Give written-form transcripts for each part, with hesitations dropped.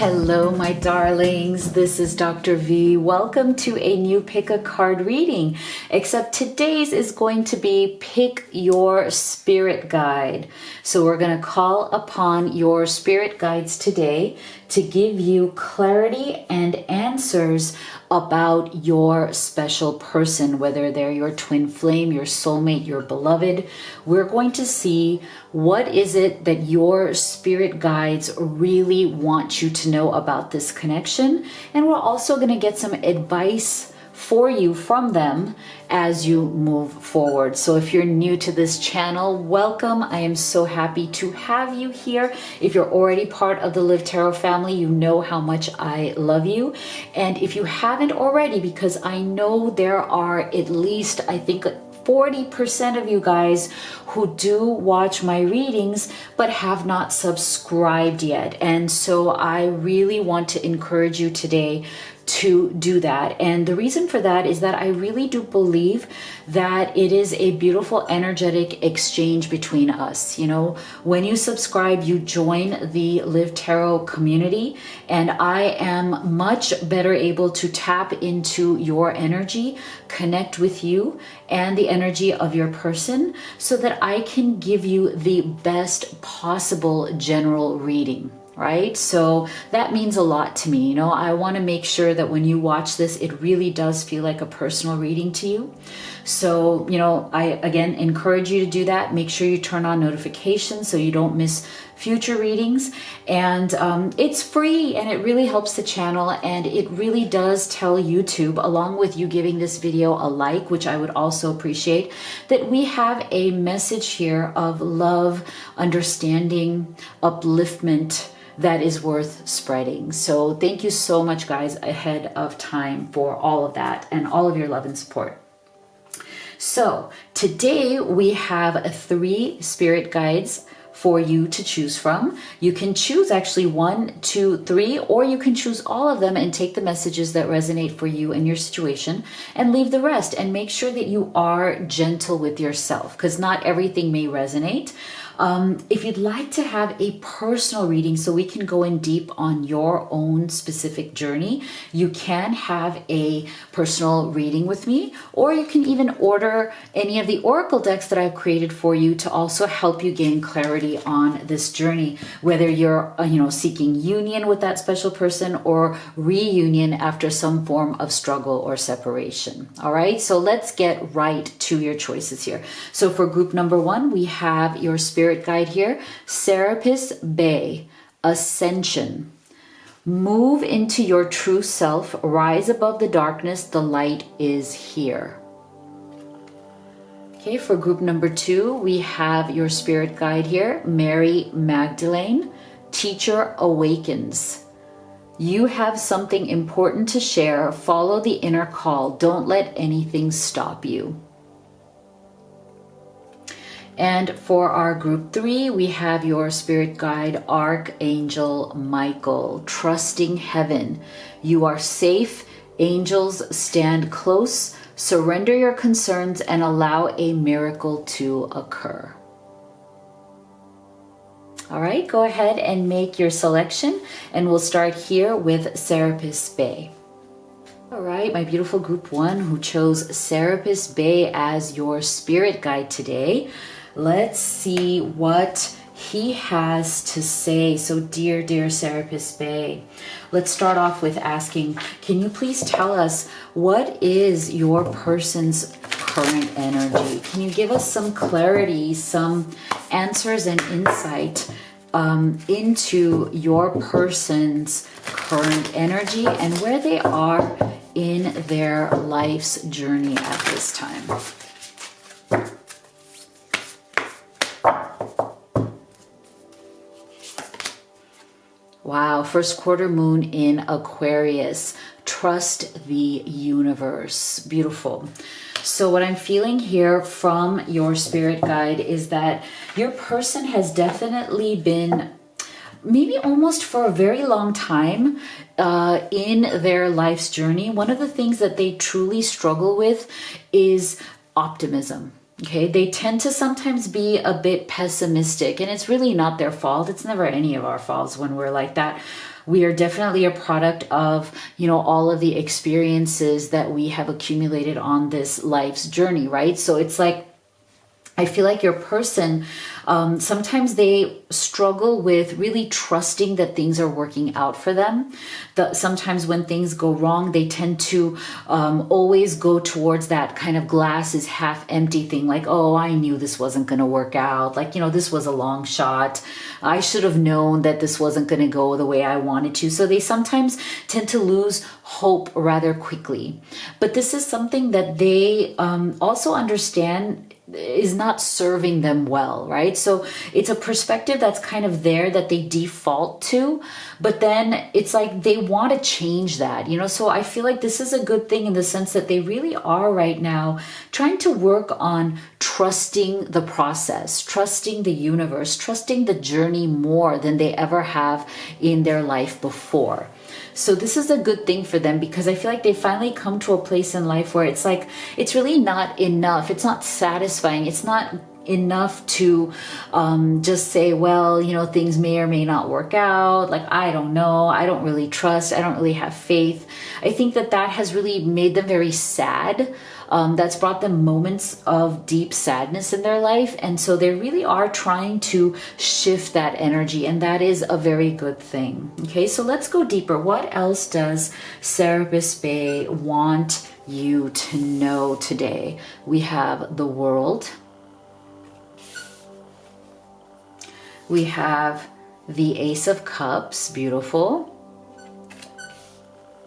Hello, my darlings. This is Dr. V. Welcome to a new Pick a Card reading, except today's is going to be Pick Your Spirit Guide. So we're going to call upon your spirit guides today to give you clarity and answers about your special person, whether they're your twin flame, your soulmate, your beloved. We're going to see what is it that your spirit guides really want you to know about this connection. And we're also going to get some advice for you from them as you move forward. So if you're new to this channel, welcome. I am so happy to have you here. If you're already part of the Live Tarot family, you know how much I love you. And if you haven't already, because I know there are at least, I think, 40% of you guys who do watch my readings but have not subscribed yet. And so I really want to encourage you today to do that. And the reason for that is that I really do believe that it is a beautiful energetic exchange between us. You know, when you subscribe, you join the Live Tarot community, and I am much better able to tap into your energy, connect with you and the energy of your person so that I can give you the best possible general reading. Right? So that means a lot to me. You know, I want to make sure that when you watch this, it really does feel like a personal reading to you. So, you know, I again encourage you to do that. Make sure you turn on notifications so you don't miss future readings. And it's free and it really helps the channel. And it really does tell YouTube, along with you giving this video a like, which I would also appreciate, that we have a message here of love, understanding, upliftment, that is worth spreading. So thank you so much, guys, ahead of time for all of that and all of your love and support. So today we have 3 spirit guides for you to choose from. You can choose actually 1, 2, 3, or you can choose all of them and take the messages that resonate for you and your situation and leave the rest, and make sure that you are gentle with yourself because not everything may resonate. If you'd like to have a personal reading so we can go in deep on your own specific journey, you can have a personal reading with me, or you can even order any of the oracle decks that I've created for you to also help you gain clarity on this journey, whether you're seeking union with that special person or reunion after some form of struggle or separation. All right, so let's get right to your choices here. So for group number 1, we have your spirit guide here, Serapis Bay, Ascension. Move into your true self, rise above the darkness, the light is here. Okay, for group number 2, we have your spirit guide here, Mary Magdalene, Teacher Awakens. You have something important to share, follow the inner call, don't let anything stop you. And for our group 3, we have your spirit guide, Archangel Michael, trusting heaven. You are safe. Angels stand close. Surrender your concerns and allow a miracle to occur. All right, go ahead and make your selection, and we'll start here with Serapis Bay. All right, my beautiful group 1 who chose Serapis Bay as your spirit guide today. Let's see what he has to say. So dear Serapis Bay, let's start off with asking, can you please tell us what is your person's current energy? Can you give us some clarity, some answers and insight into your person's current energy and where they are in their life's journey at this time? Wow, first quarter moon in Aquarius. Trust the universe. Beautiful. So what I'm feeling here from your spirit guide is that your person has definitely been, maybe almost for a very long time in their life's journey, one of the things that they truly struggle with is optimism. Okay, they tend to sometimes be a bit pessimistic, and it's really not their fault. It's never any of our faults when we're like that. we are definitely a product of, all of the experiences that we have accumulated on this life's journey, right? So it's like, I feel like your person, sometimes they struggle with really trusting that things are working out for them. Sometimes when things go wrong, they tend to always go towards that kind of glass is half empty thing. Like, oh, I knew this wasn't going to work out. Like, this was a long shot. I should have known that this wasn't going to go the way I wanted to. So they sometimes tend to lose hope rather quickly. But this is something that they also understand is not serving them well, right? So it's a perspective that's kind of there that they default to, but then it's like they want to change that, So I feel like this is a good thing in the sense that they really are right now trying to work on trusting the process, trusting the universe, trusting the journey more than they ever have in their life before. So this is a good thing for them because I feel like they finally come to a place in life where it's like, it's really not enough. It's not satisfying. It's not enough to just say, well, things may or may not work out. Like, I don't know. I don't really trust. I don't really have faith. I think that has really made them very sad. That's brought them moments of deep sadness in their life. And so they really are trying to shift that energy. And that is a very good thing. Okay, so let's go deeper. What else does Serapis Bey want you to know today? We have the World. We have the Ace of Cups. Beautiful.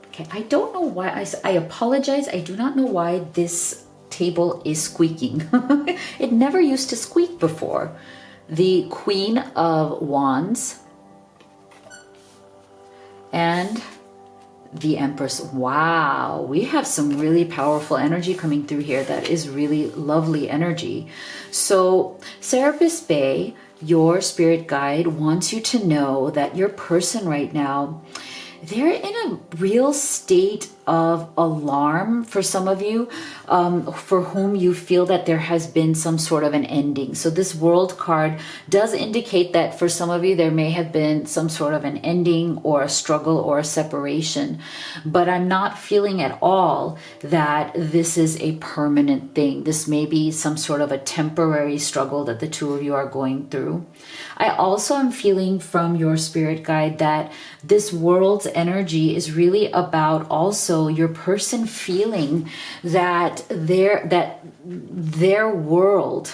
Okay, I don't know why, I apologize. I do not know why this table is squeaking. It never used to squeak before. The Queen of Wands and the Empress. Wow, we have some really powerful energy coming through here. That is really lovely energy. So Serapis Bey, your spirit guide, wants you to know that your person right now, they're in a real state of alarm for some of you, for whom you feel that there has been some sort of an ending. So this World card does indicate that for some of you, there may have been some sort of an ending or a struggle or a separation. But I'm not feeling at all that this is a permanent thing. This may be some sort of a temporary struggle that the two of you are going through. I also am feeling from your spirit guide that this World's energy is really about also your person feeling that their world,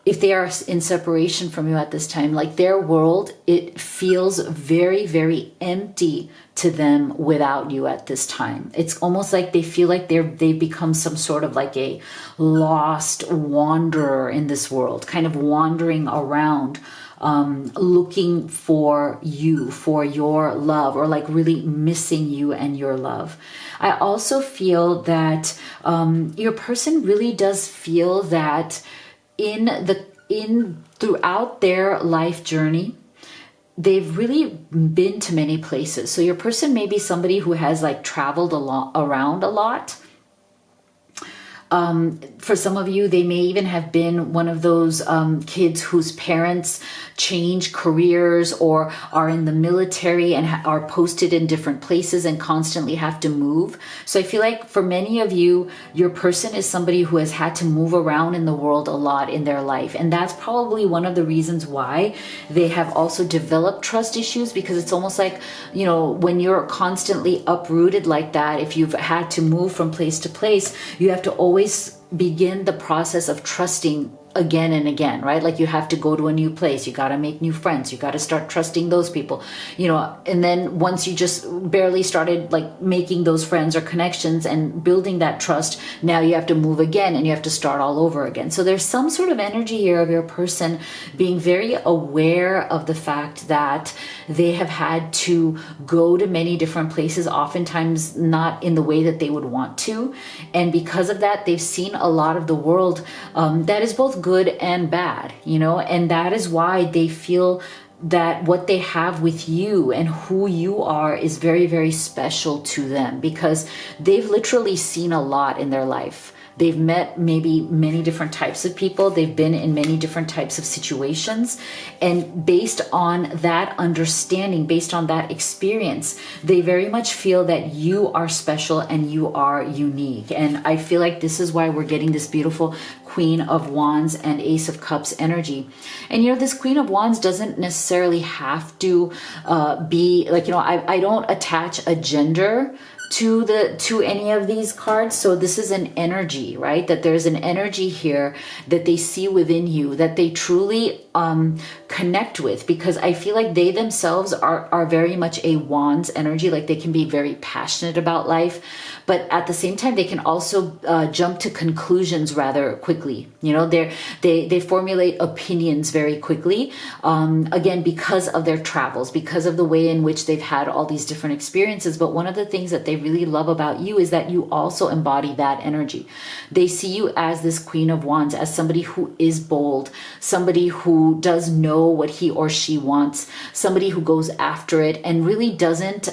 if they are in separation from you at this time, like their world, it feels very, very empty to them without you at this time. It's almost like they feel like they become some sort of like a lost wanderer in this world, kind of wandering around, looking for you, for your love, or like really missing you and your love. I also feel that your person really does feel that throughout their life journey, they've really been to many places. So your person may be somebody who has like traveled around a lot. For some of you, they may even have been one of those kids whose parents change careers or are in the military and are posted in different places and constantly have to move. So I feel like for many of you, your person is somebody who has had to move around in the world a lot in their life. And that's probably one of the reasons why they have also developed trust issues, because it's almost like, when you're constantly uprooted like that, if you've had to move from place to place, you have to always begin the process of trusting again and again, right? Like you have to go to a new place, you got to make new friends, you got to start trusting those people, and then once you just barely started like making those friends or connections and building that trust, now you have to move again and you have to start all over again. So there's some sort of energy here of your person being very aware of the fact that they have had to go to many different places, oftentimes not in the way that they would want to. And because of that, they've seen a lot of the world that is both good and bad, and that is why they feel that what they have with you and who you are is very, very special to them, because they've literally seen a lot in their life. They've met maybe many different types of people. They've been in many different types of situations. And based on that understanding, based on that experience, they very much feel that you are special and you are unique. And I feel like this is why we're getting this beautiful Queen of Wands and Ace of Cups energy. And this Queen of Wands doesn't necessarily have to be like, I don't attach a gender to any of these cards. So this is an energy, right? That there's an energy here that they see within you, that they truly connect with, because I feel like they themselves are very much a Wands energy. Like they can be very passionate about life, but at the same time, they can also jump to conclusions rather quickly. They formulate opinions very quickly. Again, because of their travels, because of the way in which they've had all these different experiences. But one of the things that they really love about you is that you also embody that energy. They see you as this Queen of Wands, as somebody who is bold, somebody who does know what he or she wants, somebody who goes after it and really doesn't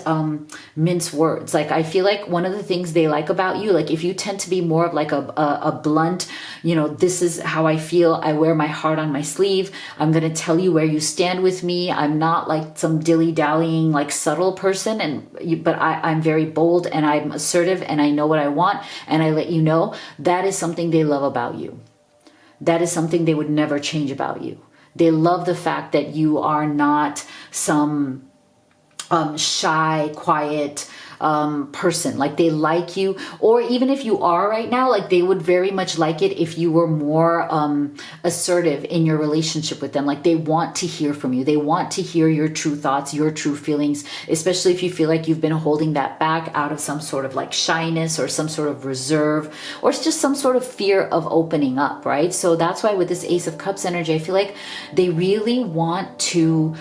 mince words. Like I feel like one of the things they like about you, like if you tend to be more of like a blunt, this is how I feel, I wear my heart on my sleeve, I'm going to tell you where you stand with me, I'm not like some dilly-dallying like subtle person, but I'm very bold and I'm assertive and I know what I want and I let you know. That is something they love about you. That is something they would never change about you. They love the fact that you are not some shy, quiet person. Like they like you, or even if you are right now, like they would very much like it if you were more assertive in your relationship with them. Like they want to hear from you. They want to hear your true thoughts, your true feelings, especially if you feel like you've been holding that back out of some sort of like shyness or some sort of reserve, or it's just some sort of fear of opening up, right? So that's why with this Ace of Cups energy, I feel like they really want to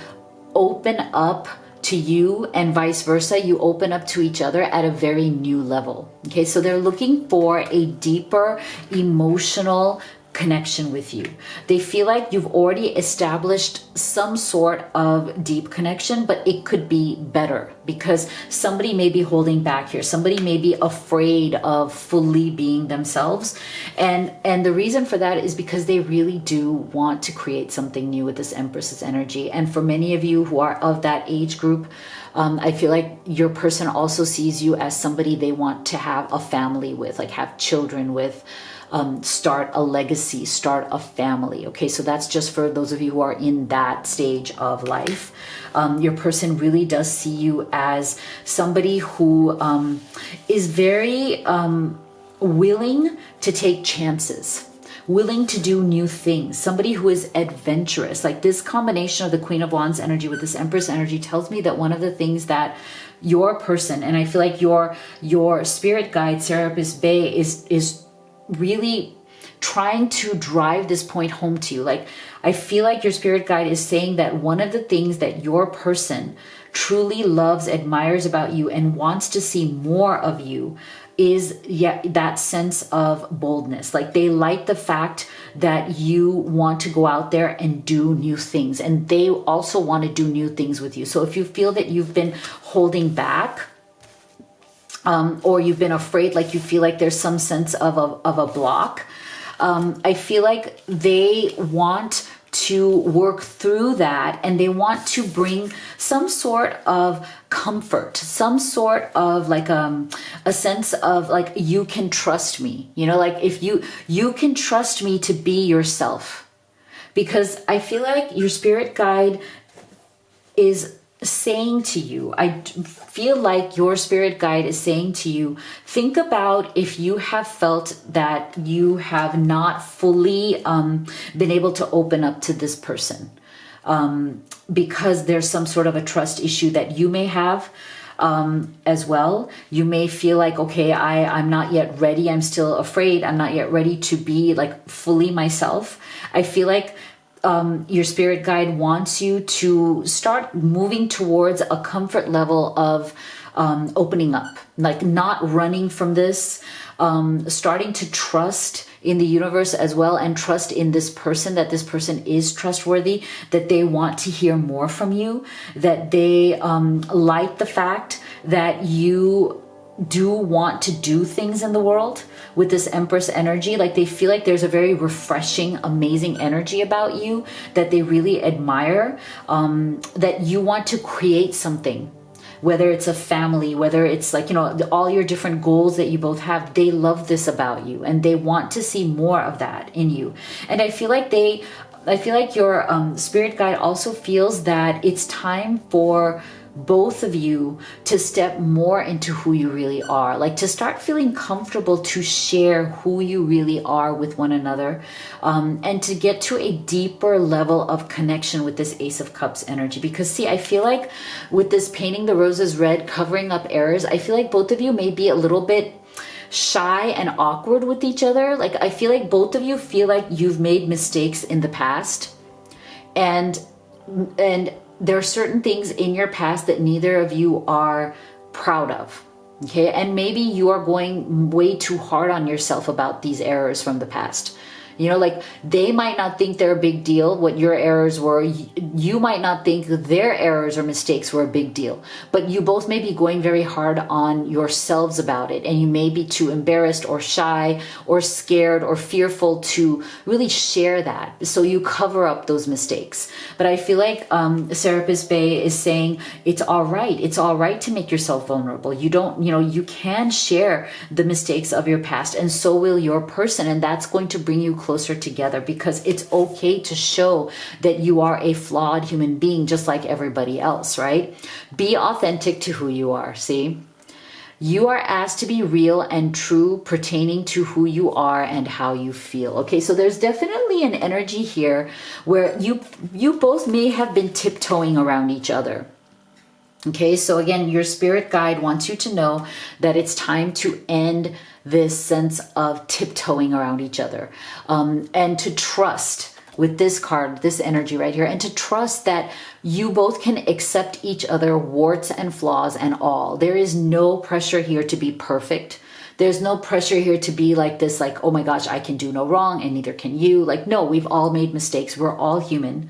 open up to you and vice versa. You open up to each other at a very new level. Okay, so they're looking for a deeper emotional connection with you. They feel like you've already established some sort of deep connection, but it could be better because somebody may be holding back here. Somebody may be afraid of fully being themselves. And the reason for that is because they really do want to create something new with this Empress's energy. And for many of you who are of that age group, I feel like your person also sees you as somebody they want to have a family with, like have children with, start a legacy, start a family. Okay, so that's just for those of you who are in that stage of life. Your person really does see you as somebody who is very willing to take chances, willing to do new things, somebody who is adventurous. Like this combination of the Queen of Wands energy with this Empress energy tells me that one of the things that your person, and I feel like your spirit guide, Serapis Bey, is really trying to drive this point home to you. Like I feel like your spirit guide is saying that one of the things that your person truly loves, admires about you, and wants to see more of you is that sense of boldness. Like they like the fact that you want to go out there and do new things, and they also want to do new things with you. So if you feel that you've been holding back, or you've been afraid, like you feel like there's some sense of a block, I feel like they want to work through that, and they want to bring some sort of comfort, some sort of like a sense of like, you can trust me, like if you can trust me to be yourself. Because I feel like your spirit guide is saying to you, I feel like your spirit guide is saying to you, think about if you have felt that you have not fully been able to open up to this person because there's some sort of a trust issue that you may have as well. You may feel like, okay, I'm not yet ready. I'm still afraid. I'm not yet ready to be like fully myself. I feel like your spirit guide wants you to start moving towards a comfort level of opening up, like not running from this, starting to trust in the universe as well, and trust in this person, that this person is trustworthy, that they want to hear more from you, that they like the fact that you do want to do things in the world. with this Empress energy. Like they feel like there's a very refreshing, amazing energy about you that they really admire, that you want to create something. Whether it's a family, whether it's like, you know, all your different goals that you both have, they love this about you and they want to see more of that in you. And I feel like your spirit guide also feels that it's time for both of you to step more into who you really are, like to start feeling comfortable to share who you really are with one another, and to get to a deeper level of connection with this Ace of Cups energy. Because see, I feel like with this painting the roses red, covering up errors, I feel like both of you may be a little bit shy and awkward with each other. Like I feel like both of you feel like you've made mistakes in the past, and there are certain things in your past that neither of you are proud of. Okay, and maybe you are going way too hard on yourself about these errors from the past. You know, like they might not think they're a big deal, what your errors were. You might not think their errors or mistakes were a big deal, but you both may be going very hard on yourselves about it. And you may be too embarrassed or shy or scared or fearful to really share that. So you cover up those mistakes. But I feel like Serapis Bey is saying it's all right. It's all right to make yourself vulnerable. You don't, you know, you can share the mistakes of your past, and so will your person. And that's going to bring you closer together, because it's okay to show that you are a flawed human being just like everybody else, right? Be authentic to who you are. See, you are asked to be real and true pertaining to who you are and how you feel. Okay, so there's definitely an energy here where you both may have been tiptoeing around each other. Okay, so again, your spirit guide wants you to know that it's time to end this sense of tiptoeing around each other, and to trust with this card, this energy right here, and to trust that you both can accept each other, warts and flaws and all. There is no pressure here to be perfect. There's no pressure here to be like this, like, oh my gosh, I can do no wrong and neither can you. Like, no, we've all made mistakes. We're all human.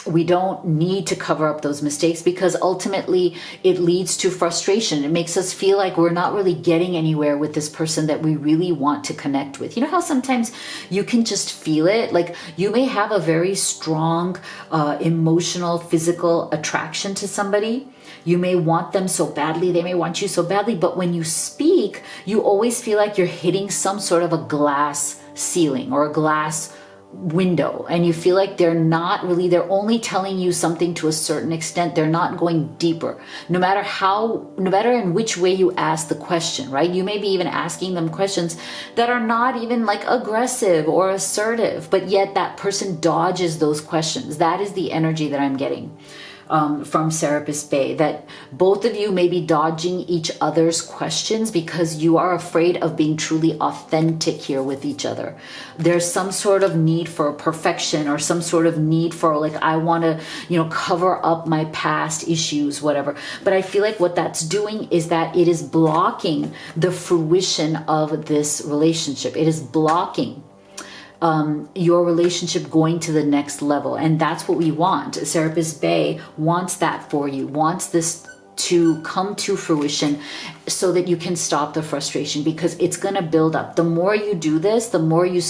We don't need to cover up those mistakes, because ultimately it leads to frustration. It makes us feel like we're not really getting anywhere with this person that we really want to connect with. You know how sometimes you can just feel it? Like you may have a very strong emotional, physical attraction to somebody. You may want them so badly. They may want you so badly. But when you speak, you always feel like you're hitting some sort of a glass ceiling or a glass window, and you feel like they're only telling you something to a certain extent. They're not going deeper, no matter in which way you ask the question, right? You may be even asking them questions that are not even like aggressive or assertive, but yet that person dodges those questions. That is the energy that I'm getting from Serapis Bey, that both of you may be dodging each other's questions because you are afraid of being truly authentic here with each other. There's some sort of need for perfection, or some sort of need for like, I want to, you know, cover up my past issues, whatever. But I feel like what that's doing is that it is blocking the fruition of this relationship. It is blocking your relationship going to the next level. And that's what we want. Serapis Bey wants that for you, wants this to come to fruition so that you can stop the frustration, because it's going to build up. The more you do this, the more you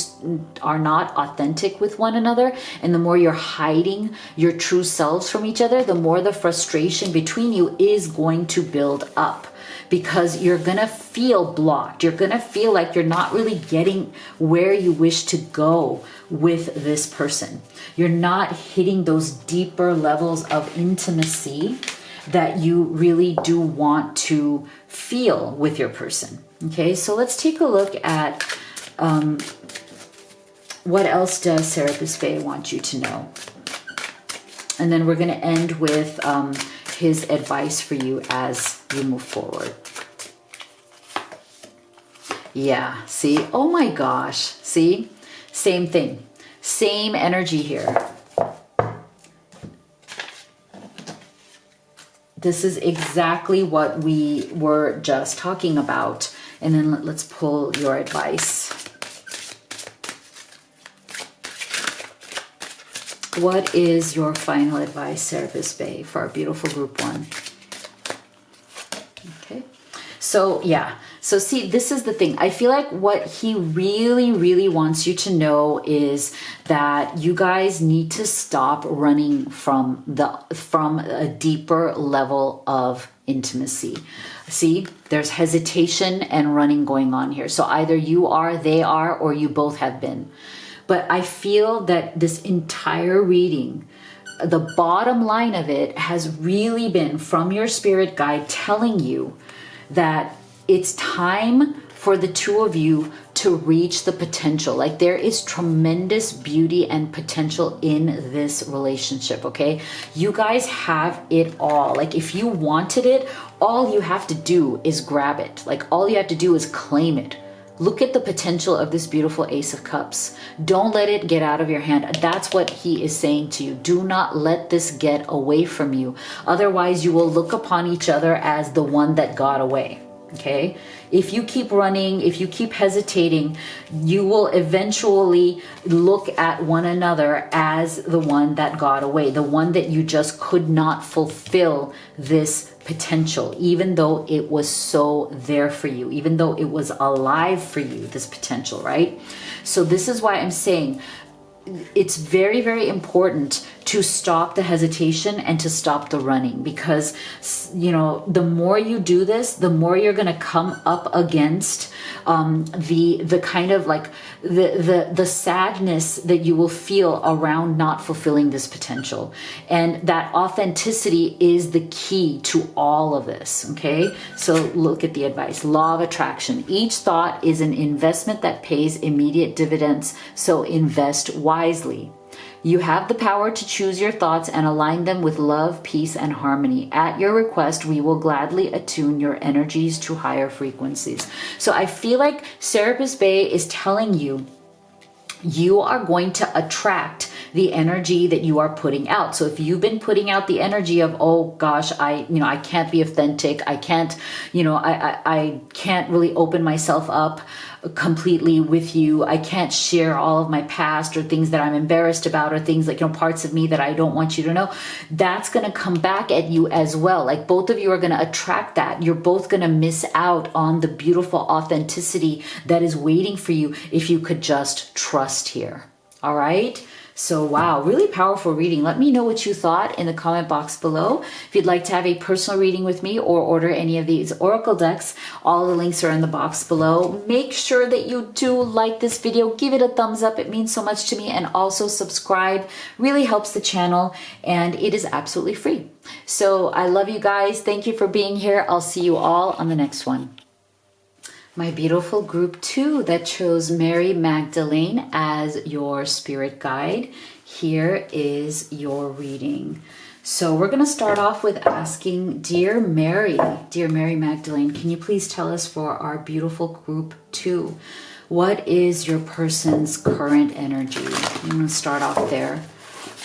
are not authentic with one another, and the more you're hiding your true selves from each other, the more the frustration between you is going to build up. Because you're going to feel blocked. You're going to feel like you're not really getting where you wish to go with this person. You're not hitting those deeper levels of intimacy that you really do want to feel with your person. Okay, so let's take a look at what else does Serapis Bey want you to know. And then we're going to end with his advice for you as you move forward. Yeah, see? Oh my gosh. See? Same thing. Same energy here. This is exactly what we were just talking about. And then let's pull your advice. What is your final advice, Serapis Bey, for our beautiful group one? Okay. So yeah. So see, this is the thing. I feel like what he really, really wants you to know is that you guys need to stop running from a deeper level of intimacy. See, there's hesitation and running going on here. So either you are, they are, or you both have been. But I feel that this entire reading, the bottom line of it has really been from your spirit guide telling you that it's time for the two of you to reach the potential. Like, there is tremendous beauty and potential in this relationship, okay? You guys have it all. Like, if you wanted it, all you have to do is grab it. Like, all you have to do is claim it. Look at the potential of this beautiful Ace of Cups. Don't let it get out of your hand. That's what he is saying to you. Do not let this get away from you. Otherwise, you will look upon each other as the one that got away. Okay? If you keep running, if you keep hesitating, you will eventually look at one another as the one that got away, the one that you just could not fulfill this potential, even though it was so there for you, even though it was alive for you, this potential, right? So this is why I'm saying it's very, very important to stop the hesitation and to stop the running, because, you know, the more you do this, the more you're going to come up against the kind of like the sadness that you will feel around not fulfilling this potential. And that authenticity is the key to all of this. Okay, so look at the advice. Law of attraction. Each thought is an investment that pays immediate dividends, so invest wisely. You have the power to choose your thoughts and align them with love, peace, and harmony. At your request, we will gladly attune your energies to higher frequencies. So I feel like Serapis Bey is telling you, you are going to attract the energy that you are putting out. So if you've been putting out the energy of, oh gosh, I can't be authentic. I can't, I can't really open myself up completely with you. I can't share all of my past or things that I'm embarrassed about, or things like, parts of me that I don't want you to know. That's going to come back at you as well. Like, both of you are going to attract that. You're both going to miss out on the beautiful authenticity that is waiting for you if you could just trust here. All right. So wow, really powerful reading. Let me know what you thought in the comment box below. If you'd like to have a personal reading with me or order any of these oracle decks, all the links are in the box below. Make sure that you do like this video. Give it a thumbs up. It means so much to me. And also subscribe. Really helps the channel, and it is absolutely free. So I love you guys. Thank you for being here. I'll see you all on the next one. My beautiful group 2 that chose Mary Magdalene as your spirit guide, here is your reading. So we're going to start off with asking, Dear Mary Magdalene, can you please tell us for our beautiful group 2, what is your person's current energy? I'm going to start off there.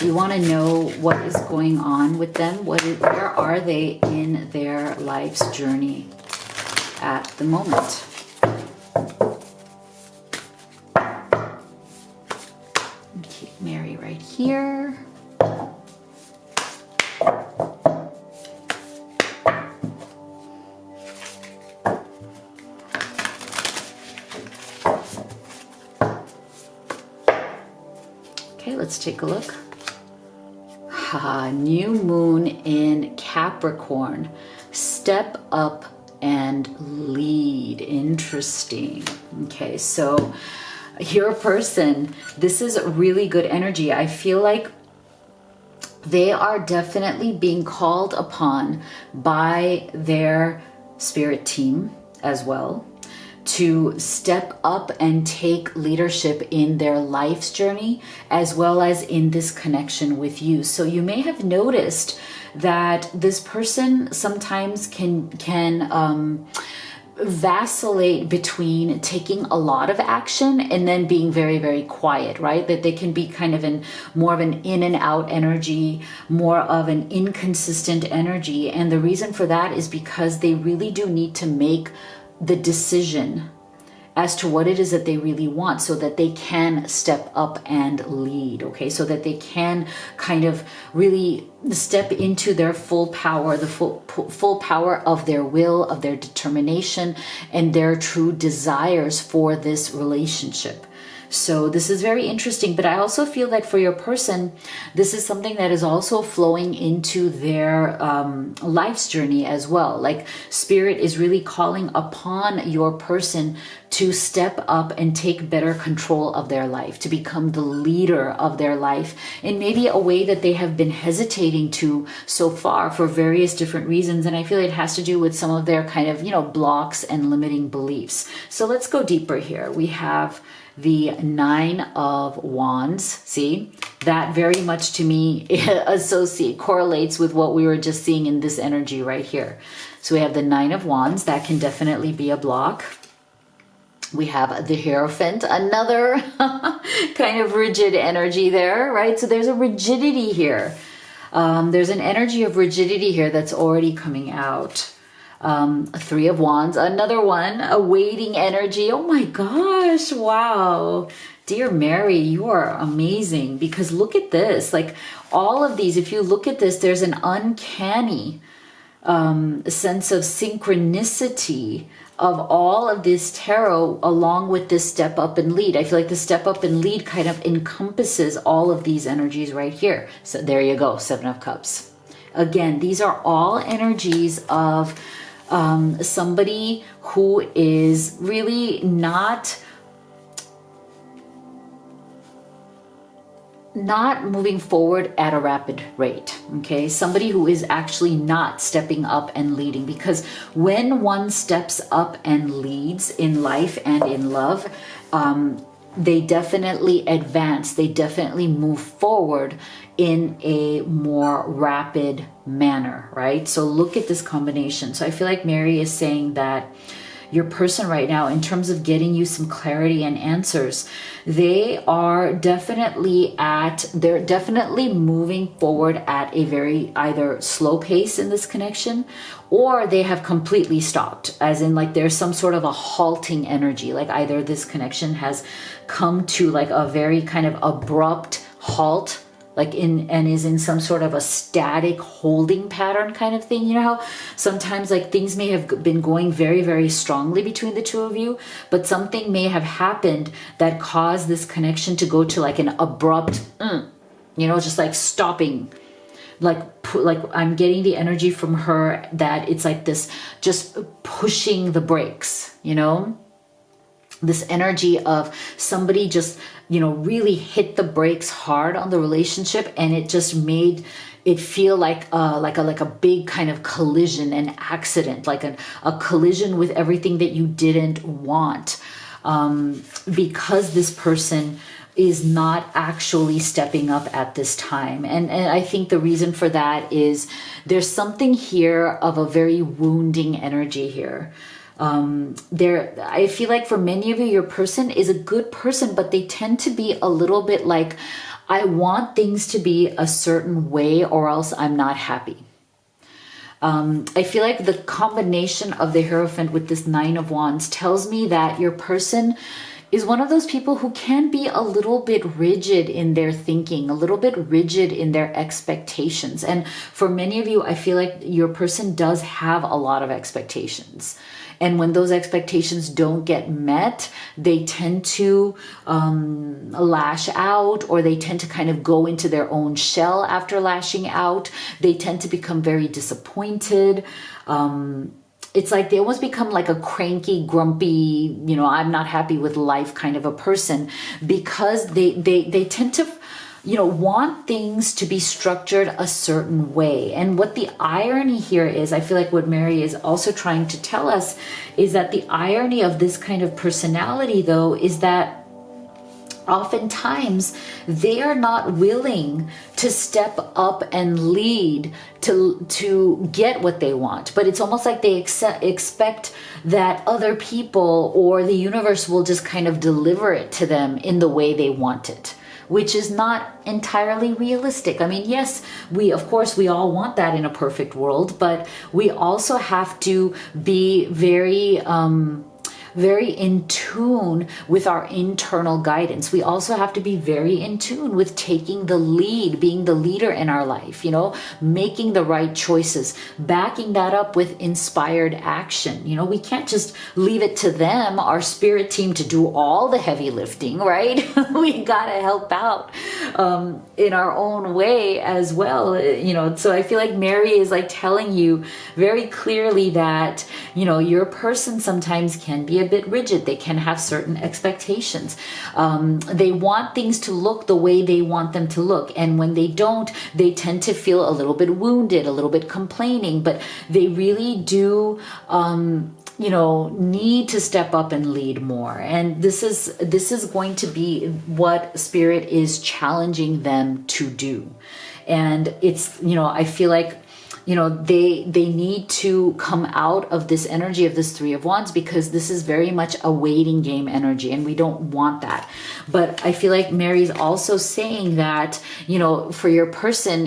We want to know what is going on with them. Where are they in their life's journey at the moment? Keep Mary right here. Okay, let's take a look. New moon in Capricorn. Step up and lead. Interesting. Okay, so your person, this is really good energy. I feel like they are definitely being called upon by their spirit team as well to step up and take leadership in their life's journey, as well as in this connection with you. So you may have noticed that this person sometimes can vacillate between taking a lot of action and then being very, very quiet, right? That they can be kind of in more of an in and out energy, more of an inconsistent energy. And the reason for that is because they really do need to make the decision as to what it is that they really want, so that they can step up and lead, okay? So that they can kind of really step into their full power, the full power of their will, of their determination, and their true desires for this relationship. So this is very interesting, but I also feel like for your person, this is something that is also flowing into their life's journey as well. Like Spirit is really calling upon your person to step up and take better control of their life, to become the leader of their life in maybe a way that they have been hesitating to so far for various different reasons. And I feel it has to do with some of their kind of, blocks and limiting beliefs. So let's go deeper here. We have the 9 of Wands. See, that very much to me correlates with what we were just seeing in this energy right here. So we have the 9 of Wands. That can definitely be a block. We have the Hierophant, another kind of rigid energy there, right? So there's a rigidity here. There's an energy of rigidity here that's already coming out. 3 of Wands, another one, a waiting energy. Oh my gosh, wow. Dear Mary, you are amazing, because look at this. Like all of these, if you look at this, there's an uncanny sense of synchronicity of all of this tarot along with this step up and lead. I feel like the step up and lead kind of encompasses all of these energies right here. So there you go, 7 of Cups. Again, these are all energies of somebody who is really not moving forward at a rapid rate, okay? Somebody who is actually not stepping up and leading, because when one steps up and leads in life and in love, they definitely advance, they definitely move forward in a more rapid manner, right? So look at this combination. So I feel like Mary is saying that your person right now, in terms of getting you some clarity and answers, they're definitely moving forward at a very either slow pace in this connection, or they have completely stopped, as in like there's some sort of a halting energy, like either this connection has come to like a very kind of abrupt halt, and is in some sort of a static holding pattern kind of thing. You know how sometimes like things may have been going very, very strongly between the two of you, but something may have happened that caused this connection to go to like an abrupt, just like stopping. Like I'm getting the energy from her that it's like this, just pushing the brakes, this energy of somebody just, really hit the brakes hard on the relationship, and it just made it feel like a big kind of collision, an accident, like a collision with everything that you didn't want, because this person is not actually stepping up at this time. And I think the reason for that is there's something here of a very wounding energy here. I feel like for many of you, your person is a good person, but they tend to be a little bit like, I want things to be a certain way or else I'm not happy. I feel like the combination of the Hierophant with this 9 of Wands tells me that your person is one of those people who can be a little bit rigid in their thinking, a little bit rigid in their expectations. And for many of you, I feel like your person does have a lot of expectations. And when those expectations don't get met, they tend to lash out, or they tend to kind of go into their own shell after lashing out. They tend to become very disappointed. It's like they almost become like a cranky, grumpy, I'm not happy with life kind of a person, because they tend to want things to be structured a certain way. And what the irony here is, I feel like what Mary is also trying to tell us is that the irony of this kind of personality, though, is that oftentimes they are not willing to step up and lead to get what they want. But it's almost like they expect that other people or the universe will just kind of deliver it to them in the way they want it, which is not entirely realistic. I mean, yes, we all want that in a perfect world, but we also have to be very very in tune with our internal guidance. We also have to be very in tune with taking the lead, being the leader in our life, making the right choices, backing that up with inspired action. We can't just leave it to them, our spirit team, to do all the heavy lifting, right? We gotta help out in our own way as well. So I feel like Mary is like telling you very clearly that, your person sometimes can be a bit rigid. They can have certain expectations. They want things to look the way they want them to look. And when they don't, they tend to feel a little bit wounded, a little bit complaining, but they really do, need to step up and lead more. And this is going to be what Spirit is challenging them to do. And it's, I feel like, they need to come out of this energy of this Three of Wands, because this is very much a waiting game energy, and we don't want that. But I feel like Mary's also saying that, for your person,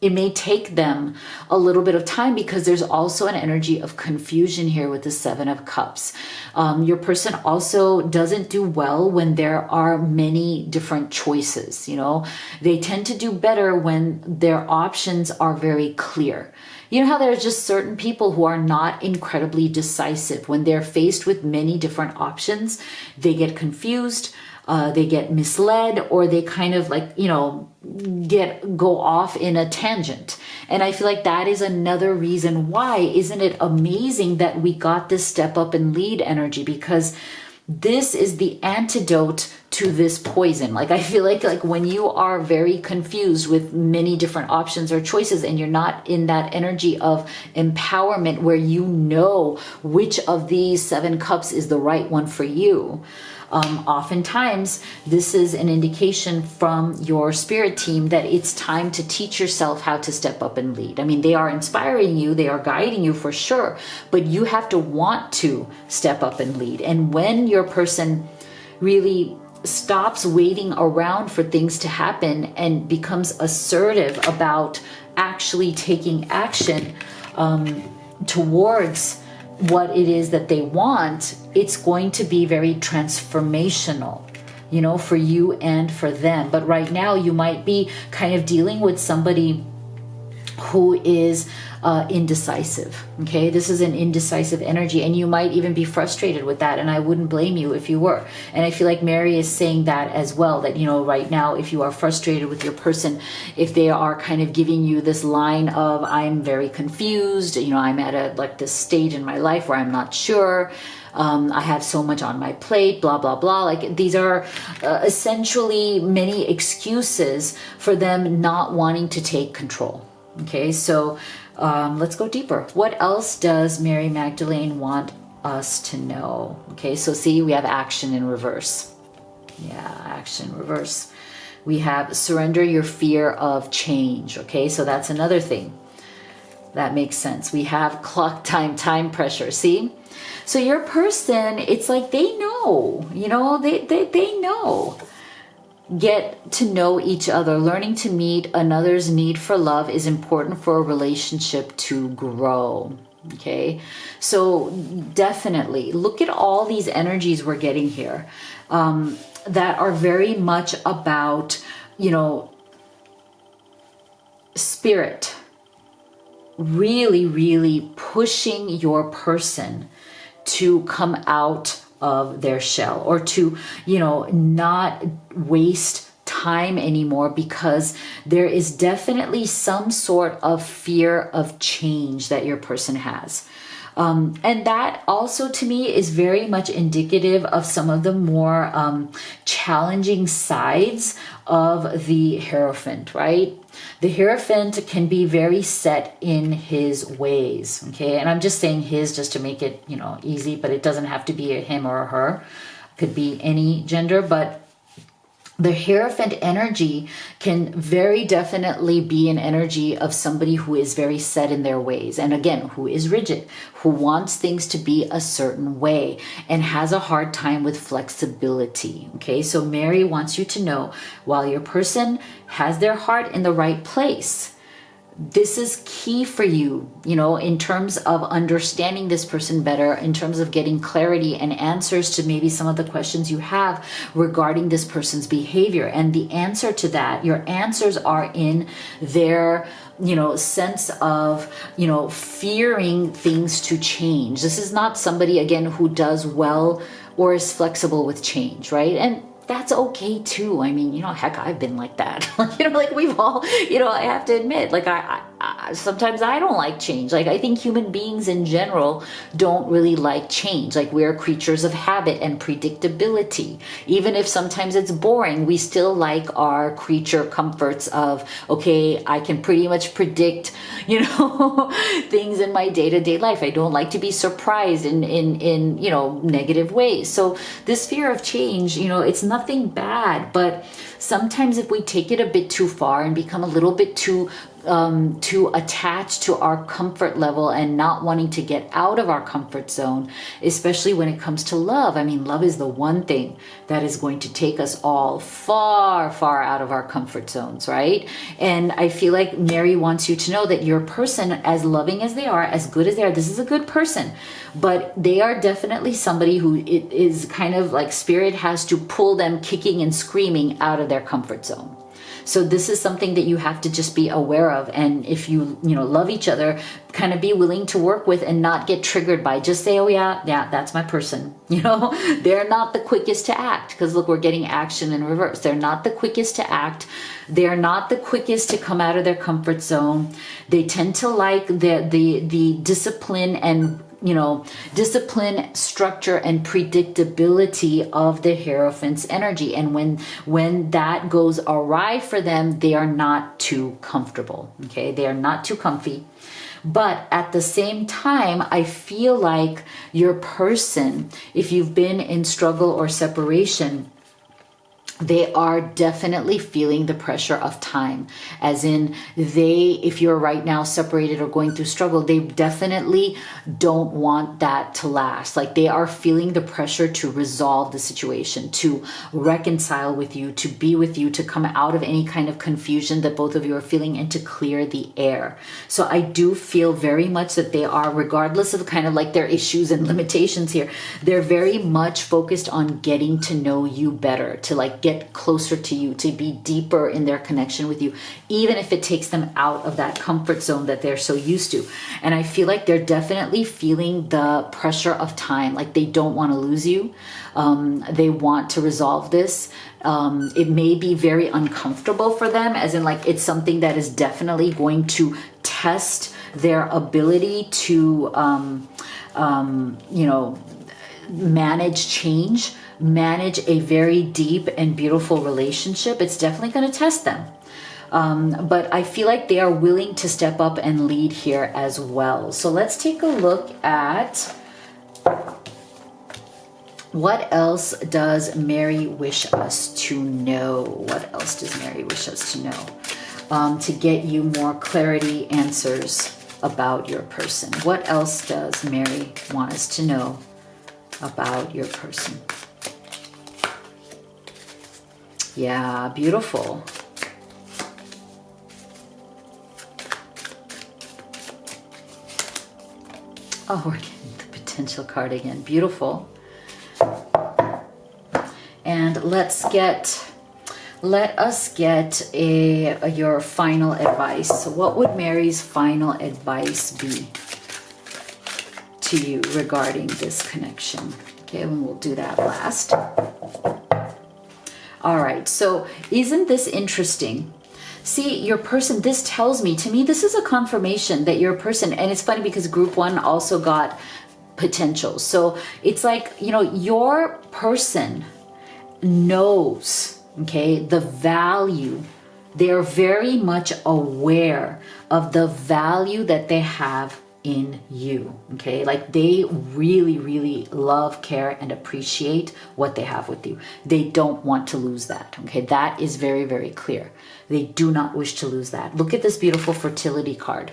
it may take them a little bit of time, because there's also an energy of confusion here with the Seven of Cups. Your person also doesn't do well when there are many different choices. They tend to do better when their options are very clear. You know how there's just certain people who are not incredibly decisive. When they're faced with many different options, they get confused, they get misled, or they kind of like, go off in a tangent. And I feel like that is another reason why. Isn't it amazing that we got this step up and lead energy? Because this is the antidote to this poison. Like, I feel like when you are very confused with many different options or choices, and you're not in that energy of empowerment where you know which of these Seven Cups is the right one for you, oftentimes this is an indication from your spirit team that it's time to teach yourself how to step up and lead. I mean, they are inspiring you, they are guiding you for sure, but you have to want to step up and lead. And when your person really stops waiting around for things to happen and becomes assertive about actually taking action towards what it is that they want, it's going to be very transformational, for you and for them. But right now you might be kind of dealing with somebody who is indecisive. Okay, this is an indecisive energy, and you might even be frustrated with that, and I wouldn't blame you if you were. And I feel like Mary is saying that as well, that right now, if you are frustrated with your person, if they are kind of giving you this line of, I'm very confused, I'm at this stage in my life where I'm not sure, I have so much on my plate, blah, blah, blah. Like, these are essentially many excuses for them not wanting to take control. Okay, so let's go deeper. What else does Mary Magdalene want us to know? Okay, so see, we have action in reverse. Yeah, action reverse. We have surrender your fear of change. Okay, so that's another thing. That makes sense. We have clock time pressure. See? So your person, it's like they know, they know. Get to know each other. Learning to meet another's need for love is important for a relationship to grow. Okay, so definitely look at all these energies we're getting here that are very much about, spirit really, really pushing your person to come out of their shell, or to, not waste time anymore, because there is definitely some sort of fear of change that your person has. And that also to me is very much indicative of some of the more challenging sides of the Hierophant, right? The Hierophant can be very set in his ways, okay? And I'm just saying his just to make it, easy, but it doesn't have to be a him or a her. It could be any gender, but the Hierophant energy can very definitely be an energy of somebody who is very set in their ways. And again, who is rigid, who wants things to be a certain way and has a hard time with flexibility. Okay, so Mary wants you to know, while your person has their heart in the right place, this is key for you, you know, in terms of understanding this person better, in terms of getting clarity and answers to maybe some of the questions you have regarding this person's behavior. And the answer to that, your answers are in their, you know, sense of, you know, fearing things to change. This is not somebody, again, who does well or is flexible with change, right? And that's okay too. I mean, you know, heck, I've been like that. You know, like we've all, you know, I have to admit, like I sometimes I don't like change. Like I think human beings in general don't really like change. Like we're creatures of habit and predictability. Even if sometimes it's boring, we still like our creature comforts of, okay, I can pretty much predict, you know, things in my day-to-day life. I don't like to be surprised in, you know, negative ways. So this fear of change, you know, it's nothing bad, but sometimes if we take it a bit too far and become a little bit too attached to our comfort level and not wanting to get out of our comfort zone, especially when it comes to love. I mean, love is the one thing that is going to take us all far, far out of our comfort zones, right? And I feel like Mary wants you to know that your person, as loving as they are, as good as they are, this is a good person, but they are definitely somebody who it is kind of like spirit has to pull them kicking and screaming out of their comfort zone. So this is something that you have to just be aware of. And if you know, love each other, kind of be willing to work with and not get triggered by, just say, oh yeah, that's my person. You know, they're not the quickest to act, because look, we're getting action in reverse. They're not the quickest to act. They're not the quickest to come out of their comfort zone. They tend to like the discipline and, you know, discipline, structure, and predictability of the Hierophant's energy. And when that goes awry for them, they are not too comfortable. Okay, they are not too comfy. But at the same time, I feel like your person, if you've been in struggle or separation, they are definitely feeling the pressure of time, as in if you're right now separated or going through struggle, they definitely don't want that to last. Like they are feeling the pressure to resolve the situation, to reconcile with you, to be with you, to come out of any kind of confusion that both of you are feeling, and to clear the air. So I do feel very much that they are, regardless of kind of like their issues and limitations here, they're very much focused on getting to know you better, to like get closer to you, to be deeper in their connection with you, even if it takes them out of that comfort zone that they're so used to. And I feel like they're definitely feeling the pressure of time, like they don't want to lose you. They want to resolve this. It may be very uncomfortable for them, as in like it's something that is definitely going to test their ability to, you know, manage change, manage a very deep and beautiful relationship. It's definitely going to test them. But I feel like they are willing to step up and lead here as well. So let's take a look at what else does Mary wish us to know. What else does Mary wish us to know? To get you more clarity, answers about your person. What else does Mary want us to know about your person? Yeah, beautiful. Oh, we're getting the potential card again. Beautiful. And let us get your final advice. So what would Mary's final advice be to you regarding this connection? Okay, and we'll do that last. All right, so isn't this interesting? See, your person, this tells me, to me, this is a confirmation that your person, and it's funny because group one also got potential. So it's like, you know, your person knows, okay, the value. They're very much aware of the value that they have in you, okay? Like they really, really love, care, and appreciate what they have with you. They don't want to lose that, okay? That is very, very clear. They do not wish to lose that. Look at this beautiful fertility card.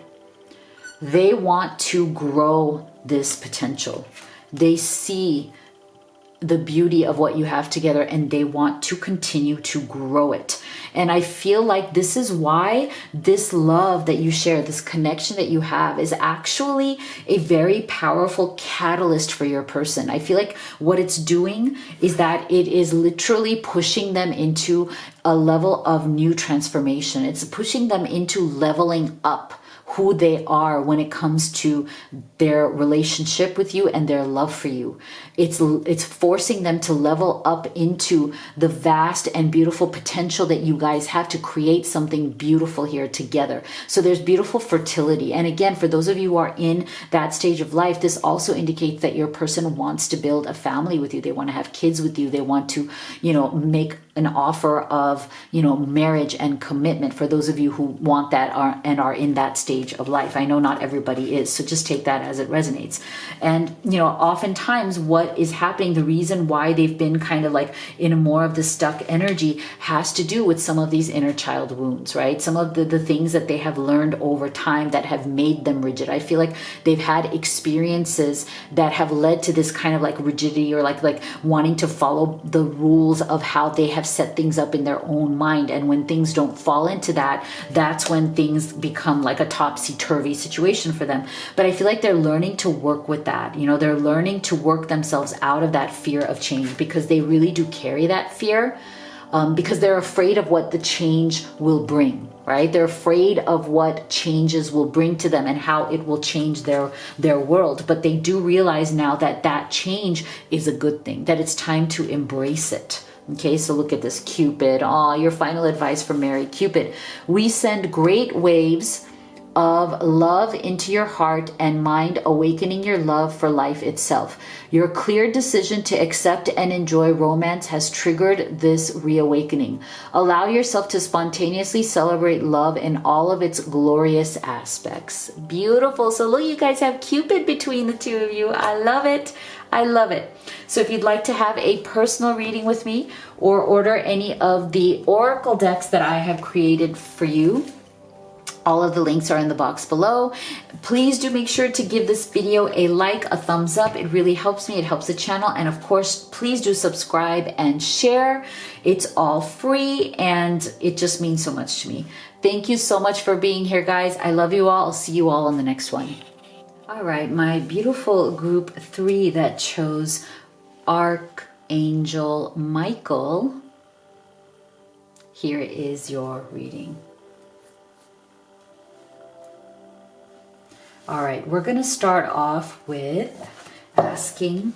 They want to grow this potential. They see the beauty of what you have together, and they want to continue to grow it. And I feel like this is why this love that you share, this connection that you have, is actually a very powerful catalyst for your person. I feel like what it's doing is that it is literally pushing them into a level of new transformation. It's pushing them into leveling up who they are when it comes to their relationship with you and their love for you. It's forcing them to level up into the vast and beautiful potential that you guys have to create something beautiful here together. So there's beautiful fertility. And again, for those of you who are in that stage of life, this also indicates that your person wants to build a family with you. They want to have kids with you. They want to, make an offer of, marriage and commitment, for those of you who want that and are in that stage of life. I know not everybody is, so just take that as it resonates. And, oftentimes what is happening, the reason why they've been kind of like in a more of the stuck energy has to do with some of these inner child wounds, right? Some of the things that they have learned over time that have made them rigid. I feel like they've had experiences that have led to this kind of like rigidity, or like wanting to follow the rules of how they have set things up in their own mind. And when things don't fall into that, that's when things become like a topsy-turvy situation for them. But I feel like they're learning to work with that. They're learning to work themselves out of that fear of change, because they really do carry that fear, because they're afraid of what the change will bring, right? They're afraid of what changes will bring to them and how it will change their world. But they do realize now that that change is a good thing, that it's time to embrace it. Okay, so look at this, Cupid. Your final advice from Mary. Cupid, we send great waves of love into your heart and mind, awakening your love for life itself. Your clear decision to accept and enjoy romance has triggered this reawakening. Allow yourself to spontaneously celebrate love in all of its glorious aspects. Beautiful. So look, you guys have Cupid between the two of you. I love it. I love it. So if you'd like to have a personal reading with me, or order any of the oracle decks that I have created for you, all of the links are in the box below. Please do make sure to give this video a like, a thumbs up. It really helps me. It helps the channel. And of course, please do subscribe and share. It's all free and it just means so much to me. Thank you so much for being here, guys. I love you all. I'll see you all on the next one. All right, my beautiful group 3 that chose Archangel Michael. Here is your reading. All right, we're going to start off with asking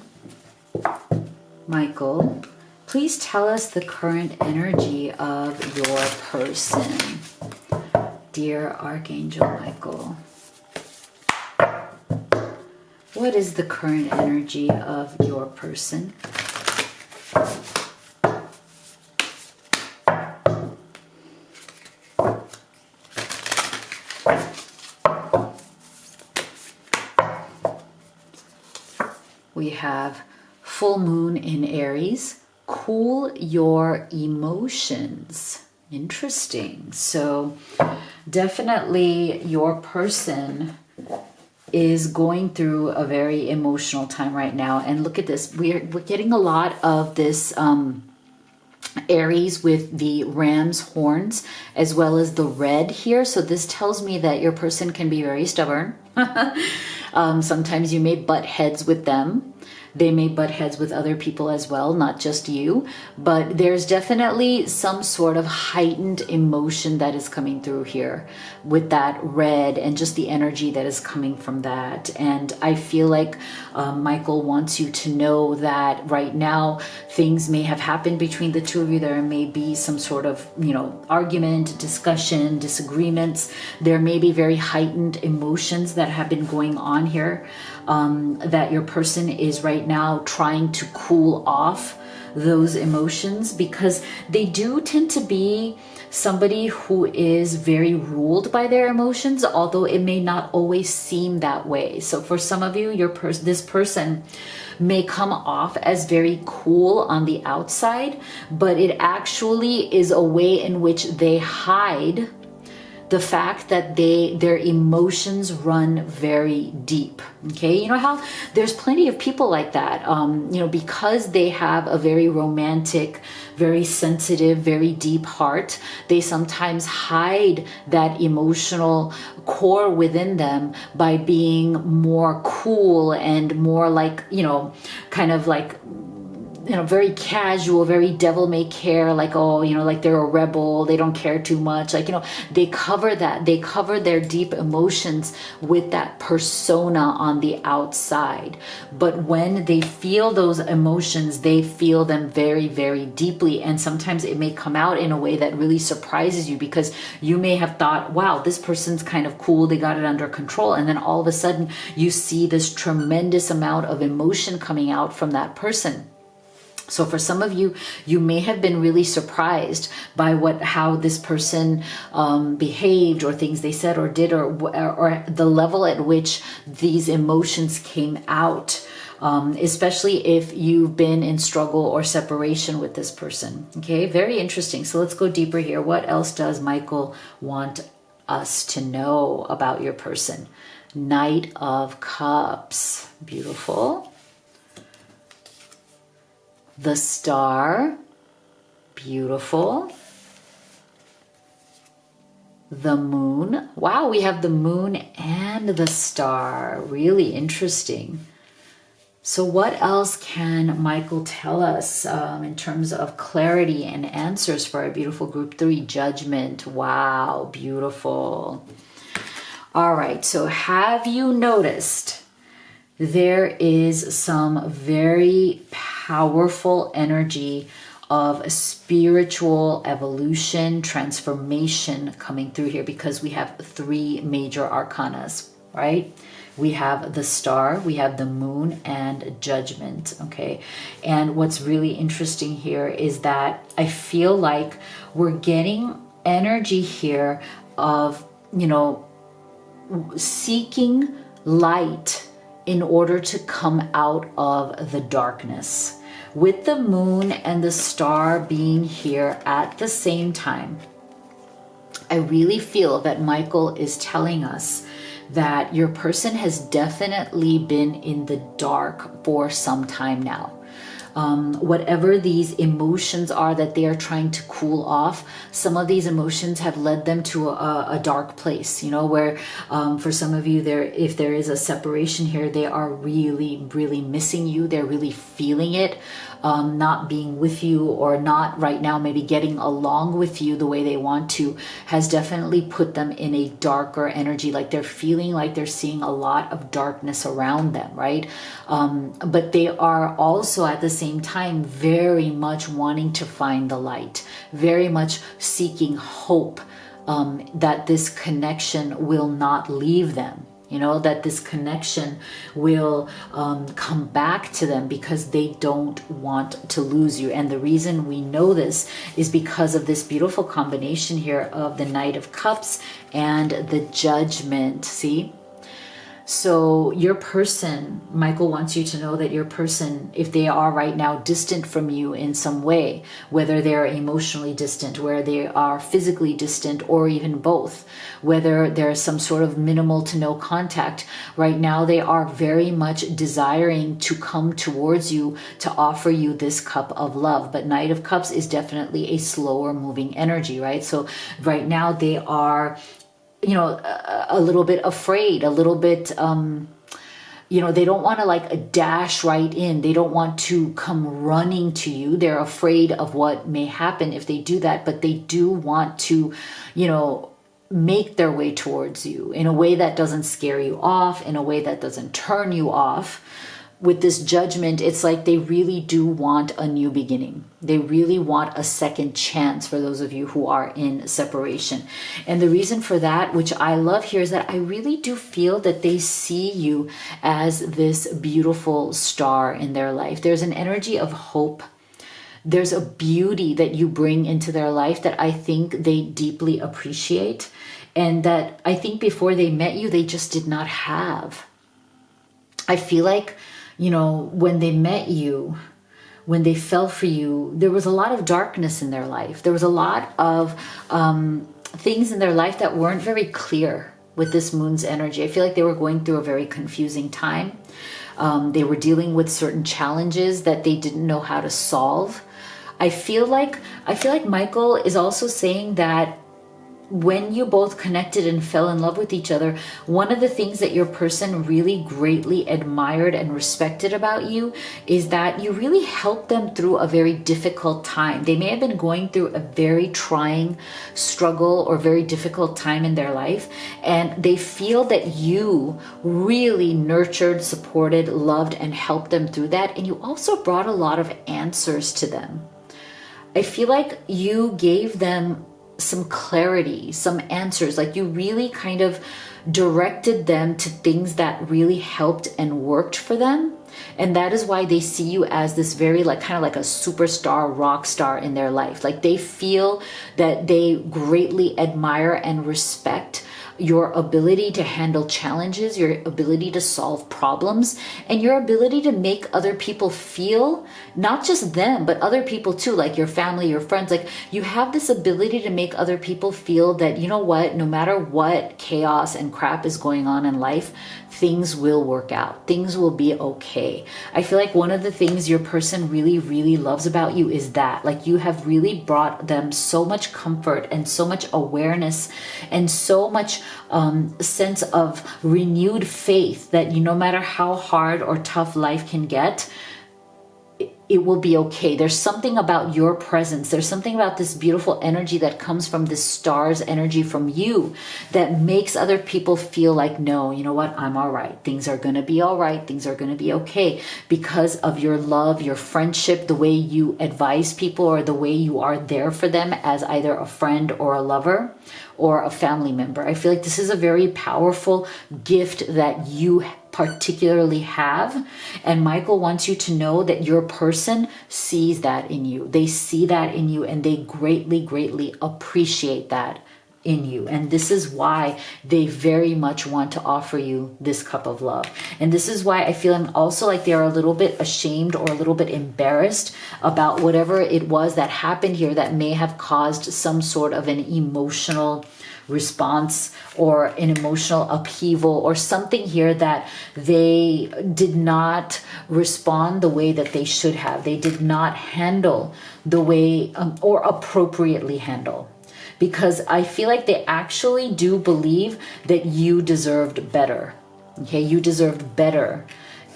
Michael, please tell us the current energy of your person. Dear Archangel Michael, what is the current energy of your person? We have full moon in Aries. Cool your emotions. Interesting. So definitely your person is going through a very emotional time right now. And look at this. We're getting a lot of this Aries with the ram's horns as well as the red here. So this tells me that your person can be very stubborn. Sometimes you may butt heads with them. They may butt heads with other people as well, not just you. But there's definitely some sort of heightened emotion that is coming through here with that red and just the energy that is coming from that. And I feel like Michael wants you to know that right now things may have happened between the two of you. There may be some sort of, argument, discussion, disagreements. There may be very heightened emotions that have been going on here. That your person is right now trying to cool off those emotions, because they do tend to be somebody who is very ruled by their emotions, although it may not always seem that way. So for some of you, this person may come off as very cool on the outside, but it actually is a way in which they hide the fact that their emotions run very deep. Okay, you know how there's plenty of people like that, you know, because they have a very romantic, very sensitive, very deep heart, they sometimes hide that emotional core within them by being more cool and more like, you know, kind of like, you know, very casual, very devil may care, like, oh, you know, like they're a rebel, they don't care too much. Like, you know, they cover that. They cover their deep emotions with that persona on the outside. But when they feel those emotions, they feel them very, very deeply. And sometimes it may come out in a way that really surprises you, because you may have thought, wow, this person's kind of cool, they got it under control. And then all of a sudden you see this tremendous amount of emotion coming out from that person. So for some of you, you may have been really surprised by how this person behaved, or things they said or did, or the level at which these emotions came out, especially if you've been in struggle or separation with this person. Okay, very interesting. So let's go deeper here. What else does Michael want us to know about your person? Knight of Cups. Beautiful. The Star, beautiful. The Moon, wow, we have the Moon and the Star, really interesting. So what else can Michael tell us in terms of clarity and answers for our beautiful group 3? Judgment, wow, beautiful. All right, so have you noticed there is some very powerful energy of spiritual evolution, transformation coming through here, because we have 3 major arcanas, right? We have the Star, we have the Moon, and Judgment, okay? And what's really interesting here is that I feel like we're getting energy here of, you know, seeking light in order to come out of the darkness. With the Moon and the Star being here at the same time, I really feel that Michael is telling us that your person has definitely been in the dark for some time now. Whatever these emotions are that they are trying to cool off, some of these emotions have led them to a dark place, you know, where for some of you, if there is a separation here, they are really, really missing you. They're really feeling it, not being with you, or not right now maybe getting along with you the way they want to, has definitely put them in a darker energy. Like they're feeling like they're seeing a lot of darkness around them, right? But they are also at the same time very much wanting to find the light, very much seeking hope that this connection will not leave them, you know, that this connection will come back to them, because they don't want to lose you. And the reason we know this is because of this beautiful combination here of the Knight of Cups and the Judgment. See? So your person, Michael wants you to know that your person, if they are right now distant from you in some way, whether they're emotionally distant, where they are physically distant, or even both, whether there's some sort of minimal to no contact, right now they are very much desiring to come towards you to offer you this cup of love. But Knight of Cups is definitely a slower moving energy, right? So right now they are, you know, a little bit afraid, a little bit, you know, they don't want to like dash right in. They don't want to come running to you. They're afraid of what may happen if they do that, but they do want to, you know, make their way towards you in a way that doesn't scare you off, in a way that doesn't turn you off. With this Judgment, it's like they really do want a new beginning. They really want a second chance, for those of you who are in separation. And the reason for that, which I love here, is that I really do feel that they see you as this beautiful star in their life. There's an energy of hope. There's a beauty that you bring into their life that I think they deeply appreciate, and that I think before they met you, they just did not have. I feel like, you know, when they met you, when they fell for you, there was a lot of darkness in their life. There was a lot of things in their life that weren't very clear with this moon's energy. I feel like they were going through a very confusing time. They were dealing with certain challenges that they didn't know how to solve. I feel like Michael is also saying that when you both connected and fell in love with each other, one of the things that your person really greatly admired and respected about you is that you really helped them through a very difficult time. They may have been going through a very trying struggle or very difficult time in their life, and they feel that you really nurtured, supported, loved, and helped them through that. And you also brought a lot of answers to them. I feel like you gave them some clarity, some answers. Like you really kind of directed them to things that really helped and worked for them. And that is why they see you as this very kind of like a superstar, rock star in their life. Like they feel that they greatly admire and respect your ability to handle challenges, your ability to solve problems, and your ability to make other people feel, not just them, but other people too, like your family, your friends. Like you have this ability to make other people feel that, you know what, no matter what chaos and crap is going on in life, things will work out. Things will be okay. I feel like one of the things your person really, really loves about you is that, like, you have really brought them so much comfort and so much awareness and so much sense of renewed faith that no matter how hard or tough life can get, it will be okay. There's something about your presence. There's something about this beautiful energy that comes from this star's energy from you that makes other people feel like, no, you know what? I'm all right. Things are going to be all right. Things are going to be okay because of your love, your friendship, the way you advise people, or the way you are there for them as either a friend or a lover or a family member. I feel like this is a very powerful gift that you particularly have, and Michael wants you to know that your person sees that in you. They see that in you, and they greatly, greatly appreciate that in you. And this is why they very much want to offer you this cup of love. And this is why I feel also like they're a little bit ashamed or a little bit embarrassed about whatever it was that happened here that may have caused some sort of an emotional response or an emotional upheaval or something here that they did not respond the way that they should have. They did not handle the way or appropriately handle. Because I feel like they actually do believe that you deserved better. Okay, you deserved better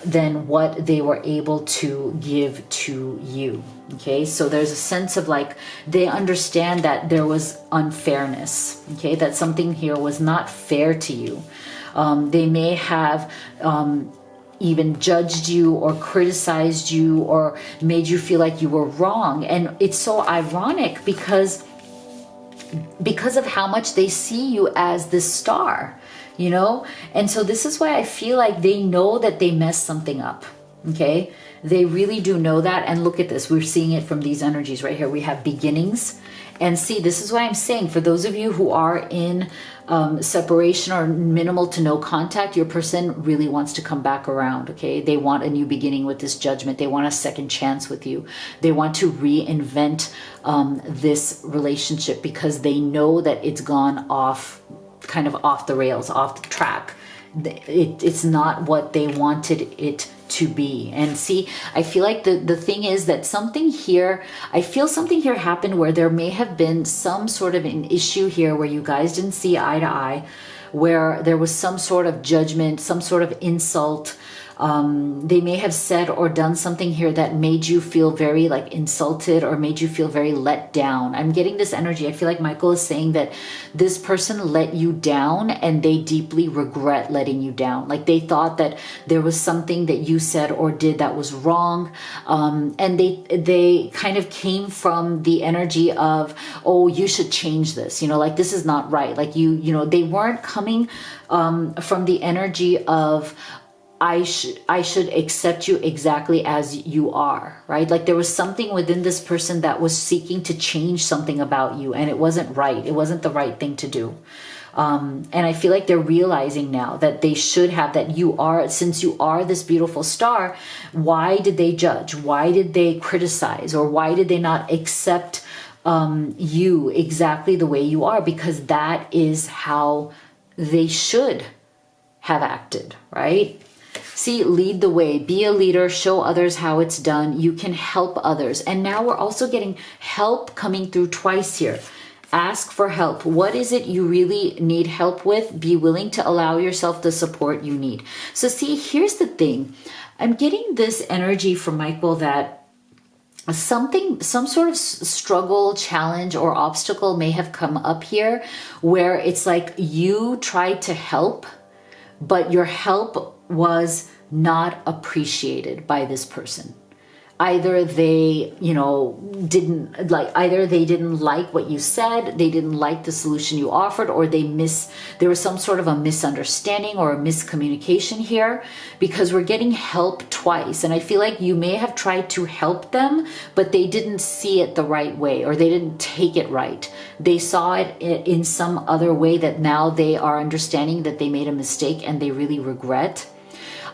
than what they were able to give to you. Okay, so there's a sense of like they understand that there was unfairness. Okay, that something here was not fair to you. They may have even judged you or criticized you or made you feel like you were wrong. And it's so ironic because of how much they see you as this star, you know? And so this is why I feel like they know that they messed something up, okay? They really do know that. And look at this. We're seeing it from these energies right here. We have beginnings. And see, this is why I'm saying for those of you who are in separation or minimal to no contact, your person really wants to come back around, okay? They want a new beginning with this judgment. They want a second chance with you. They want to reinvent this relationship because they know that it's gone off, kind of off the rails, off the track. It's not what they wanted it to be. And see, I feel like the thing is that something here, I feel something here happened where there may have been some sort of an issue here where you guys didn't see eye to eye, where there was some sort of judgment, some sort of insult. They may have said or done something here that made you feel very like insulted or made you feel very let down. I'm getting this energy. I feel like Michael is saying that this person let you down and they deeply regret letting you down. Like they thought that there was something that you said or did that was wrong. And they kind of came from the energy of, oh, you should change this, you know, like this is not right. Like you know, they weren't coming from the energy of, I should accept you exactly as you are, right? Like there was something within this person that was seeking to change something about you, and it wasn't right. It wasn't the right thing to do. And I feel like they're realizing now that they should have, that you are, since you are this beautiful star, why did they judge? Why did they criticize? Or why did they not accept you exactly the way you are, because that is how they should have acted, right? See, lead the way, be a leader, show others how it's done. You can help others. And now we're also getting help coming through twice here. Ask for help. What is it you really need help with? Be willing to allow yourself the support you need. So see, here's the thing. I'm getting this energy from Michael that some sort of struggle, challenge, or obstacle may have come up here where it's like you tried to help, but your help was not appreciated by this person. Either they, didn't like what you said, they didn't like the solution you offered, or there was some sort of a misunderstanding or a miscommunication here, because we're getting help twice. And I feel like you may have tried to help them, but they didn't see it the right way, or they didn't take it right. They saw it in some other way that now they are understanding that they made a mistake and they really regret.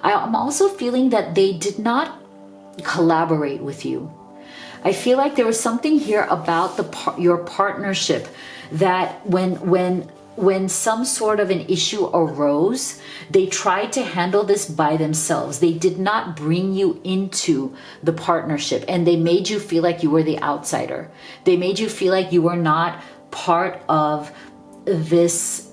I'm also feeling that they did not collaborate with you. I feel like there was something here about your partnership that when some sort of an issue arose, they tried to handle this by themselves. They did not bring you into the partnership, and they made you feel like you were the outsider. They made you feel like you were not part of this,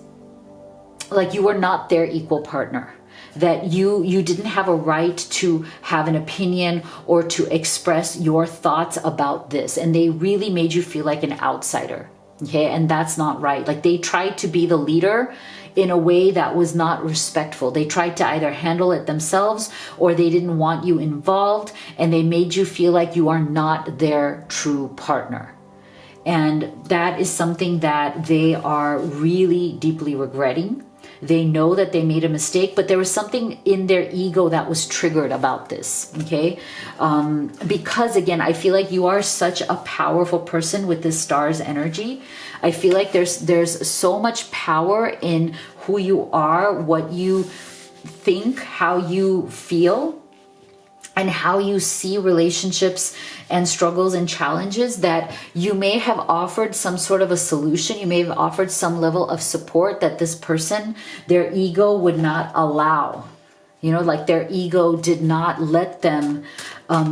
like you were not their equal partner. That you didn't have a right to have an opinion or to express your thoughts about this. And they really made you feel like an outsider. Okay, and that's not right. Like they tried to be the leader in a way that was not respectful. They tried to either handle it themselves, or they didn't want you involved, and they made you feel like you are not their true partner. And that is something that they are really deeply regretting. They know that they made a mistake, but there was something in their ego that was triggered about this, okay? Because again, I feel like you are such a powerful person with this star's energy. I feel like there's so much power in who you are, what you think, how you feel, and how you see relationships and struggles and challenges, that you may have offered some sort of a solution. You may have offered some level of support that this person, their ego would not allow. Like their ego did not let them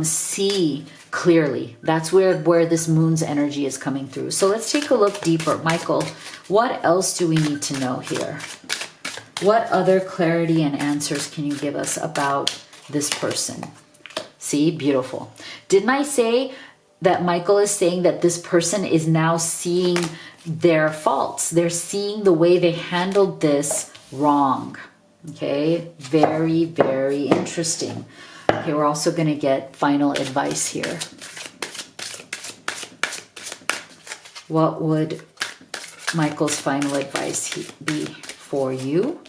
see clearly. That's where this moon's energy is coming through. So let's take a look deeper. Michael, what else do we need to know here? What other clarity and answers can you give us about this person? See, beautiful. Didn't I say that Michael is saying that this person is now seeing their faults? They're seeing the way they handled this wrong. Okay, very, very interesting. Okay, we're also going to get final advice here. What would Michael's final advice be for you?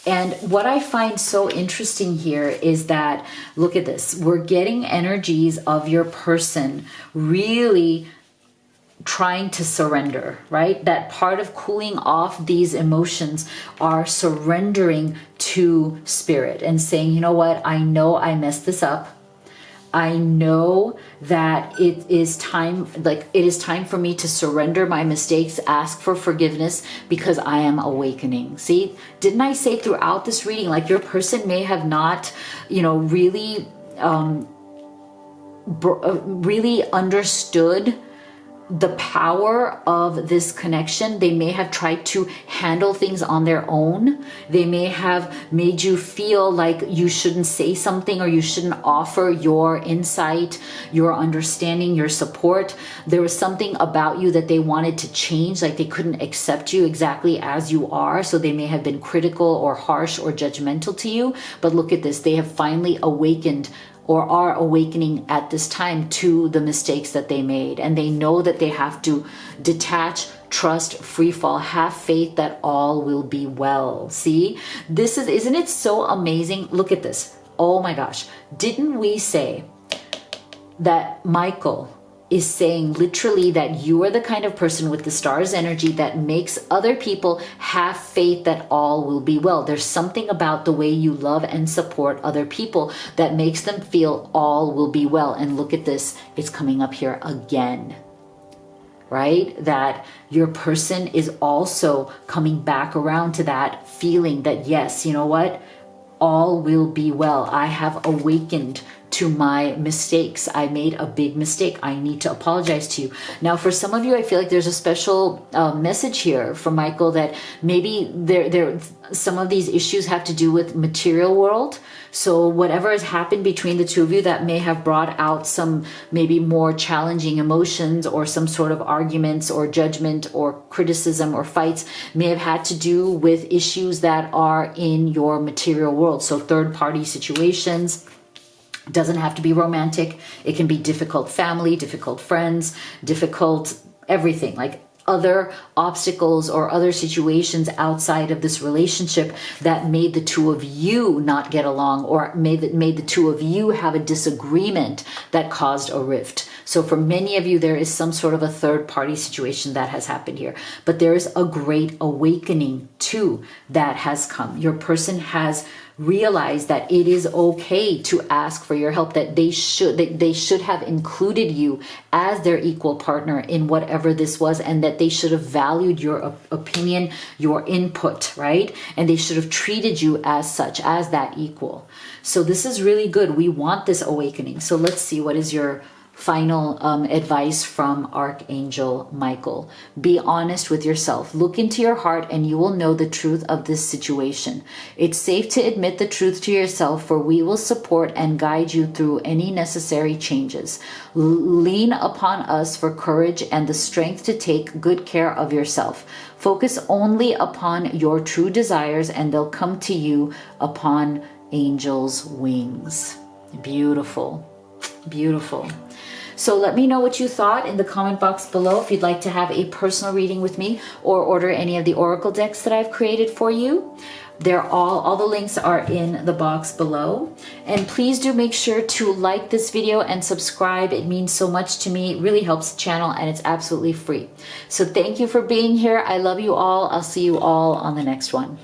And what I find so interesting here is that, look at this, we're getting energies of your person really trying to surrender, right? That part of cooling off these emotions are surrendering to spirit and saying, you know what, I know I messed this up. I know that it is time for me to surrender my mistakes, ask for forgiveness, because I am awakening. See, didn't I say throughout this reading, like your person may have not, really understood the power of this connection. They may have tried to handle things on their own. They may have made you feel like you shouldn't say something, or you shouldn't offer your insight, your understanding, your support. There was something about you that they wanted to change, like they couldn't accept you exactly as you are. So they may have been critical or harsh or judgmental to you. But look at this, they have finally awakened, or are awakening at this time, to the mistakes that they made. And they know that they have to detach, trust, free fall, have faith that all will be well. See, isn't it so amazing? Look at this. Oh my gosh. Didn't we say that Michael is saying literally that you are the kind of person with the star's energy that makes other people have faith that all will be well? There's something about the way you love and support other people that makes them feel all will be well. And look at this, it's coming up here again. right? That your person is also coming back around to that feeling that, yes, you know what? All will be well. I have awakened to my mistakes. I made a big mistake. I need to apologize to you. Now, for some of you, I feel like there's a special message here from Michael that maybe some of these issues have to do with material world. So whatever has happened between the two of you that may have brought out some maybe more challenging emotions or some sort of arguments or judgment or criticism or fights may have had to do with issues that are in your material world. So third party situations. Doesn't have to be romantic. It can be difficult family, difficult friends, difficult everything, like other obstacles or other situations outside of this relationship that made the two of you not get along, or made the two of you have a disagreement that caused a rift. So for many of you, there is some sort of a third party situation that has happened here, but there is a great awakening too that has come. Your person has realized that it is okay to ask for your help, that they should have included you as their equal partner in whatever this was, and that they should have valued your opinion, your input, right? And they should have treated you as such, as that equal. So this is really good. We want this awakening. So let's see, what is your final advice from Archangel Michael? Be honest with yourself. Look into your heart and you will know the truth of this situation. It's safe to admit the truth to yourself, for we will support and guide you through any necessary changes. Lean upon us for courage and the strength to take good care of yourself. Focus only upon your true desires and they'll come to you upon angels' wings. Beautiful. Beautiful. So let me know what you thought in the comment box below if you'd like to have a personal reading with me or order any of the oracle decks that I've created for you. They're all the links are in the box below. And please do make sure to like this video and subscribe. It means so much to me. It really helps the channel and it's absolutely free. So thank you for being here. I love you all. I'll see you all on the next one.